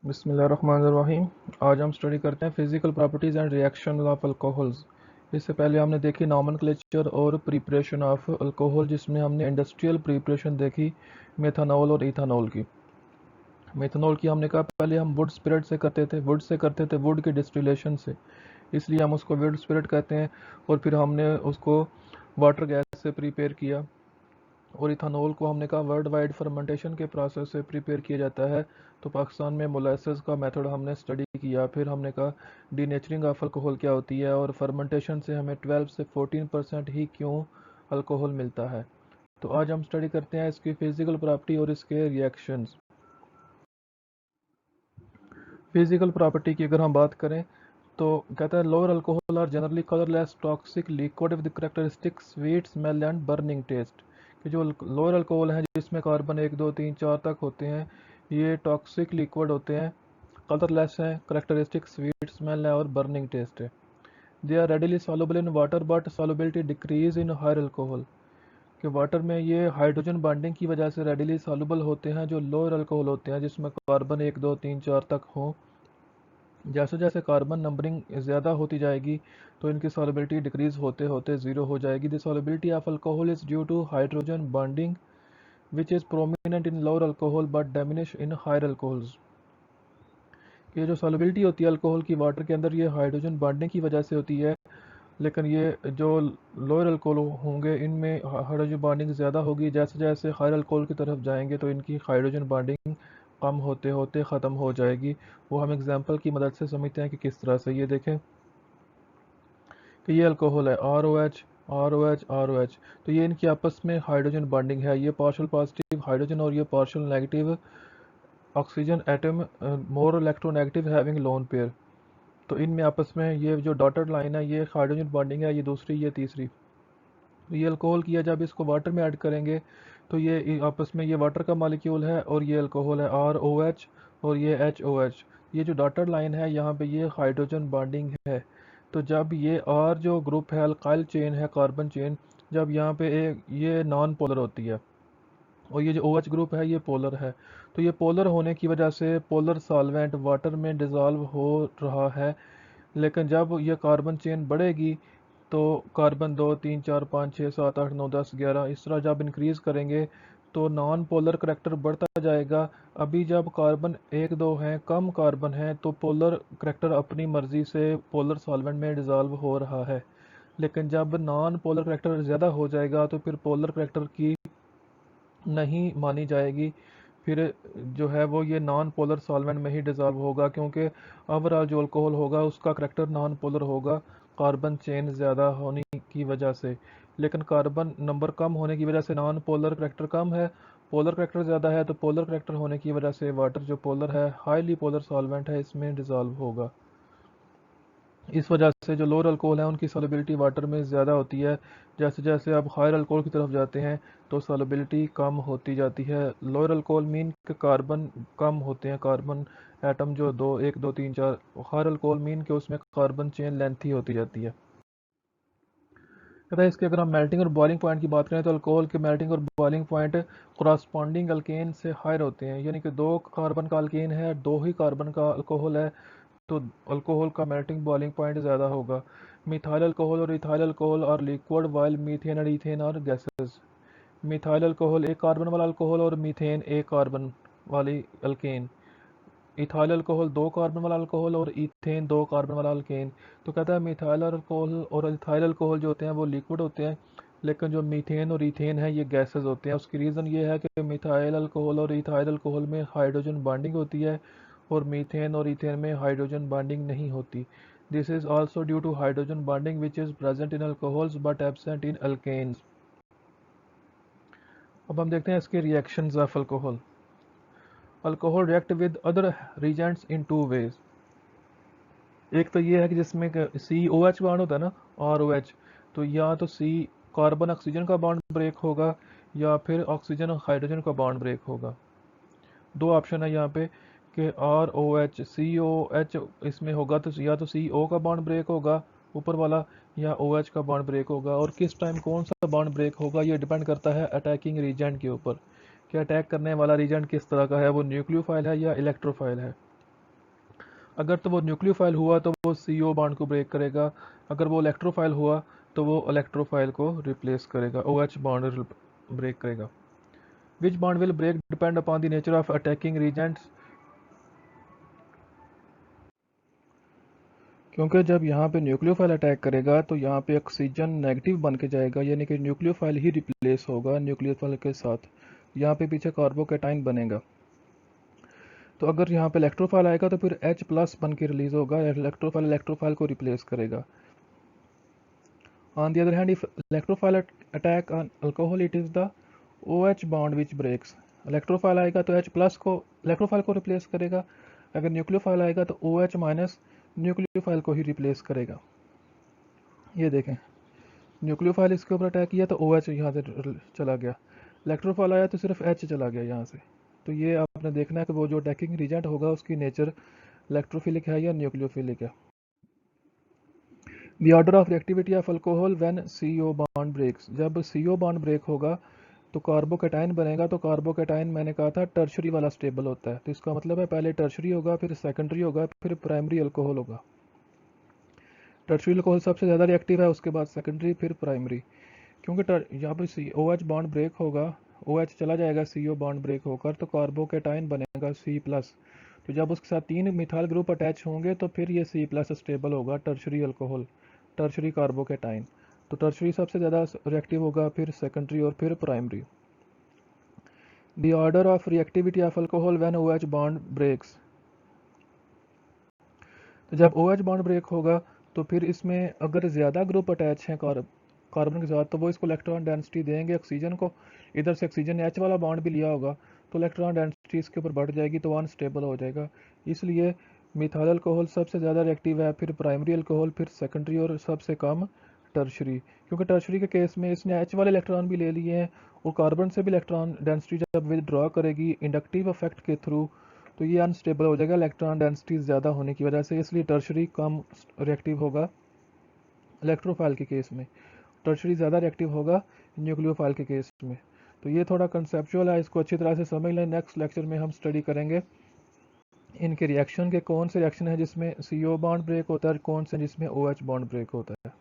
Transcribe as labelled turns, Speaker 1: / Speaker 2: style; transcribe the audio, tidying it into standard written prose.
Speaker 1: बिस्मिल्लाहिर्रहमानिर्रहीम। आज हम स्टडी करते हैं physical properties and reaction of alcohols. इससे पहले हमने देखी नॉमेनक्लेचर और प्रिपरेशन ऑफ अल्कोहल, जिसमें हमने इंडस्ट्रियल प्रिपरेशन देखी मेथनॉल और इथानॉल की। मेथनॉल की हमने कहा पहले हम वुड स्पिरिट से करते थे वुड के डिस्टिलेशन से, इसलिए हम उसको वुड स्पिरिट कहते हैं। और फिर हमने उसको वाटर गैस से प्रिपेयर किया। और इथानॉल को हमने कहा वर्ल्ड वाइड फर्मेंटेशन के प्रोसेस से प्रिपेयर किया जाता है। तो पाकिस्तान में मोलेसेस का मेथड हमने स्टडी किया। फिर हमने कहा डीनेचरिंग ऑफ अल्कोहल क्या होती है और फर्मेंटेशन से हमें 12 से 14% ही क्यों अल्कोहल मिलता है। तो आज हम स्टडी करते हैं इसकी फिजिकल प्रॉपर्टी और इसके रिएक्शंस। फिजिकल प्रॉपर्टी की अगर हम बात करें तो कहता है lower alcohol are generally colourless toxic liquid with characteristic sweet smell and burning taste. कि जो लोअर अल्कोहल हैं जिसमें कार्बन 1 2 3 4 तक होते हैं, ये टॉक्सिक लिक्विड होते हैं, कलरलेस हैं, करेक्टरिस्टिक स्वीट स्मेल है और बर्निंग टेस्ट है। They are readily soluble in water but solubility decrease in higher alcohol. कि वाटर में ये हाइड्रोजन बॉन्डिंग की वजह से रेडिली सॉल्युबल होते हैं जो लोअर अल्कोहल होते हैं, जिसमें कार्बन 1 2 3 4 तक हो। जैसे जैसे कार्बन नंबरिंग ज़्यादा होती जाएगी तो इनकी सॉल्युबिलिटी डिक्रीज होते होते ज़ीरो हो जाएगी। The solubility of alcohol is due to hydrogen bonding which is prominent in lower alcohol but diminish in higher alcohols. ये जो सॉल्युबिलिटी होती है अल्कोहल की वाटर के अंदर, ये हाइड्रोजन बॉन्डिंग की वजह से होती है। लेकिन ये जो लोअर अल्कोहल होंगे इनमें हाइड्रोजन बॉन्डिंग ज़्यादा होगी। जैसे जैसे हायर अल्कोहल की तरफ जाएंगे तो इनकी हाइड्रोजन बॉन्डिंग कम होते होते ख़त्म हो जाएगी। वो हम एग्जांपल की मदद से समझते हैं कि किस तरह से। ये देखें कि ये अल्कोहल है ROH ROH ROH। तो ये इनकी आपस में हाइड्रोजन बॉन्डिंग है, ये पार्शियल पॉजिटिव हाइड्रोजन और ये partial negative oxygen atom, more electronegative having lone pair. तो इनमें आपस में ये जो डॉटेड लाइन है ये हाइड्रोजन बॉन्डिंग है, ये दूसरी ये तीसरी। तो ये अल्कोहल किया जब इसको वाटर में ऐड करेंगे तो ये आपस में ये वाटर का मॉलिक्यूल है और ये अल्कोहल है ROH और ये HOH। ये जो डॉटेड लाइन है यहाँ पे ये हाइड्रोजन बॉन्डिंग है। तो जब ये R जो ग्रुप है अल्काइल चेन है कार्बन चेन, जब यहाँ पे एक ये नॉन पोलर होती है और ये जो OH ग्रुप है ये पोलर है। तो ये पोलर होने की वजह से पोलर सॉल्वेंट वाटर में डिज़ोल्व हो रहा है। लेकिन जब ये कार्बन चेन बढ़ेगी तो कार्बन 2 3 4 5 6 7 8 9 10 11 इस तरह जब इंक्रीज़ करेंगे तो नॉन पोलर करैक्टर बढ़ता जाएगा। अभी जब कार्बन 1 2 हैं, कम कार्बन है, तो पोलर करैक्टर अपनी मर्ज़ी से पोलर सॉल्वेंट में डिज़ोल्व हो रहा है। लेकिन जब नॉन पोलर करैक्टर ज़्यादा हो जाएगा तो फिर पोलर करैक्टर की नहीं मानी जाएगी। फिर जो है वो ये नॉन पोलर सॉल्वेंट में ही डिज़ोल्व होगा, क्योंकि ओवरऑल जो अल्कोहल होगा उसका करैक्टर नॉन पोलर होगा कार्बन चेन ज़्यादा होने की वजह से। लेकिन कार्बन नंबर कम होने की वजह से नॉन पोलर करैक्टर कम है, पोलर करैक्टर ज़्यादा है, तो पोलर करैक्टर होने की वजह से वाटर जो पोलर है हाईली पोलर सॉल्वेंट है इसमें डिज़ोल्व होगा। इस वजह से जो लोअर अल्कोहल है उनकी सॉल्युबिलिटी वाटर में ज़्यादा होती है। जैसे जैसे आप हायर अल्कोहल की तरफ जाते हैं तो सॉल्युबिलिटी कम होती जाती है। लोअर अल्कोहल मीन के कार्बन कम होते हैं, कार्बन एटम जो 2 1 2 3 4। हायर अल्कोहल मीन के उसमें कार्बन चेन लेंथी होती जाती है। कहता है इसके अगर हम मेल्टिंग और बॉइलिंग पॉइंट की बात करें तो अल्कोहल के मेल्टिंग और बॉइलिंग पॉइंट करस्पॉन्डिंग अल्केन से हायर होते हैं। यानी कि 2 कार्बन का अल्केन है, 2 ही कार्बन का अल्कोहल है, तो अल्कोहल का मेल्टिंग बॉइलिंग पॉइंट ज़्यादा होगा। मिथाइल अल्कोहल और इथाइल अल्कोहल और लिक्विड वाइल मीथेन और इथेन और गैसेस। मिथाइल अल्कोहल एक कार्बन वाला अल्कोहल और मीथेन एक कार्बन वाली अल्केन। इथाइल अल्कोहल 2 कार्बन वाला अल्कोहल और इथेन 2 कार्बन वाला अल्केन। तो कहता है मिथाइल अल्कोहल और इथाइल अल्कोहल जो होते हैं वो लिक्विड होते हैं, लेकिन जो मीथेन और इथेन है ये गैसेस होते हैं। उसकी रीज़न ये है कि मिथाइल अल्कोहल और इथाइल अल्कोहल में हाइड्रोजन बॉन्डिंग होती है और मीथेन और इथेन में हाइड्रोजन बॉन्डिंग नहीं होती। This is also due to hydrogen bonding which is present in alcohols but absent in alkanes. अब हम देखते हैं इसके reactions of alcohol. Alcohol react with other reagents in two ways. एक तो ये है कि जिसमें COH बॉन्ड होता है ना, ROH, तो या तो C कार्बन ऑक्सीजन का बॉन्ड ब्रेक होगा या फिर ऑक्सीजन और हाइड्रोजन का बॉन्ड ब्रेक होगा। दो ऑप्शन है यहाँ पे कि ROH COH इसमें होगा, तो या तो CO का बॉन्ड ब्रेक होगा ऊपर वाला या OH का बॉन्ड ब्रेक होगा। और किस टाइम कौन सा बॉन्ड ब्रेक होगा ये डिपेंड करता है अटैकिंग रीजेंट के ऊपर कि अटैक करने वाला रीजेंट किस तरह का है, वो न्यूक्लियोफाइल है या इलेक्ट्रोफाइल है। अगर तो वो न्यूक्लियोफाइल हुआ तो वो CO बॉन्ड को ब्रेक करेगा, अगर वो इलेक्ट्रोफाइल हुआ तो वो इलेक्ट्रोफाइल को रिप्लेस करेगा, OH बॉन्ड ब्रेक करेगा। Which bond will break depend upon the nature of attacking reagents. क्योंकि जब यहाँ पे न्यूक्लियोफाइल अटैक करेगा तो यहाँ पे ऑक्सीजन नेगेटिव बन के जाएगा, यानी कि न्यूक्लियोफाइल ही रिप्लेस होगा न्यूक्लियोफाइल के साथ। यहाँ पे पीछे कार्बोकैटाइन बनेगा। तो अगर यहाँ पे इलेक्ट्रोफाइल आएगा तो फिर H+ बन के रिलीज होगा, इलेक्ट्रोफाइल इलेक्ट्रोफाइल को रिप्लेस करेगा। On the other hand, if electrophile attack on alcohol, it is the OH bond which breaks. Electrophile आएगा तो H+ को इलेक्ट्रोफाइल को रिप्लेस करेगा, अगर न्यूक्लियोफाइल आएगा तो OH- न्यूक्लियोफाइल को ही रिप्लेस करेगा। ये देखें, न्यूक्लियोफाइल इसके ऊपर अटैक किया तो OH यहाँ से चला गया, इलेक्ट्रोफाइल आया तो सिर्फ H चला गया यहाँ से। तो ये आपने देखना है कि वो जो अटैकिंग रीजेंट होगा उसकी नेचर इलेक्ट्रोफिलिक है या न्यूक्लियोफिलिक है। The order of reactivity of alcohol when CO bond breaks. जब CO बॉन्ड ब्रेक होगा तो कार्बोकैटाइन बनेगा, तो कार्बोकैटाइन मैंने कहा था टर्शरी वाला स्टेबल होता है, तो इसका मतलब है पहले टर्शरी होगा, फिर सेकेंडरी होगा, फिर प्राइमरी अल्कोहल होगा। टर्शरी अल्कोहल सबसे ज़्यादा रिएक्टिव है, उसके बाद सेकेंडरी, फिर प्राइमरी। क्योंकि यहाँ पर OH बॉन्ड ब्रेक होगा, OH चला जाएगा CO बॉन्ड ब्रेक होकर, तो कार्बोकैटाइन बनेगा C+। तो जब उसके साथ 3 मिथाइल ग्रुप अटैच होंगे तो फिर ये C+ स्टेबल होगा, टर्शरी अल्कोहल, टर्शरी कार्बोकैटाइन। तो टर्शरी सबसे ज़्यादा रिएक्टिव होगा, फिर सेकेंडरी और फिर primary. The order of reactivity of alcohol when OH bond breaks. तो जब OH बॉन्ड ब्रेक होगा तो फिर इसमें अगर ज़्यादा ग्रुप अटैच हैं कार्बन के साथ तो वो इसको इलेक्ट्रॉन डेंसिटी देंगे ऑक्सीजन को। इधर से ऑक्सीजन ने H वाला बॉन्ड भी लिया होगा तो इलेक्ट्रॉन डेंसिटी इसके ऊपर बढ़ जाएगी, तो अनस्टेबल हो जाएगा। इसलिए मिथाइल अल्कोहल सबसे ज़्यादा रिएक्टिव है, फिर प्राइमरी अल्कोहल, फिर सेकेंडरी और सबसे कम टर्शरी। क्योंकि टर्शरी के केस में इसने H वाले इलेक्ट्रॉन भी ले लिए हैं और कार्बन से भी इलेक्ट्रॉन डेंसिटी जब विदड्रॉ करेगी इंडक्टिव इफेक्ट के थ्रू तो ये अनस्टेबल हो जाएगा इलेक्ट्रॉन डेंसिटी ज़्यादा होने की वजह से, इसलिए टर्शरी कम रिएक्टिव होगा इलेक्ट्रोफाइल के केस में, टर्शरी ज़्यादा रिएक्टिव होगा न्यूक्लियोफाइल के केस में। तो ये थोड़ा कंसेप्चुअल है, इसको अच्छी तरह से समझ लें। नेक्स्ट लेक्चर में हम स्टडी करेंगे इनके रिएक्शन के, कौन से रिएक्शन है जिसमें CO बॉन्ड ब्रेक होता है और कौन से जिसमें OH बॉन्ड ब्रेक होता है।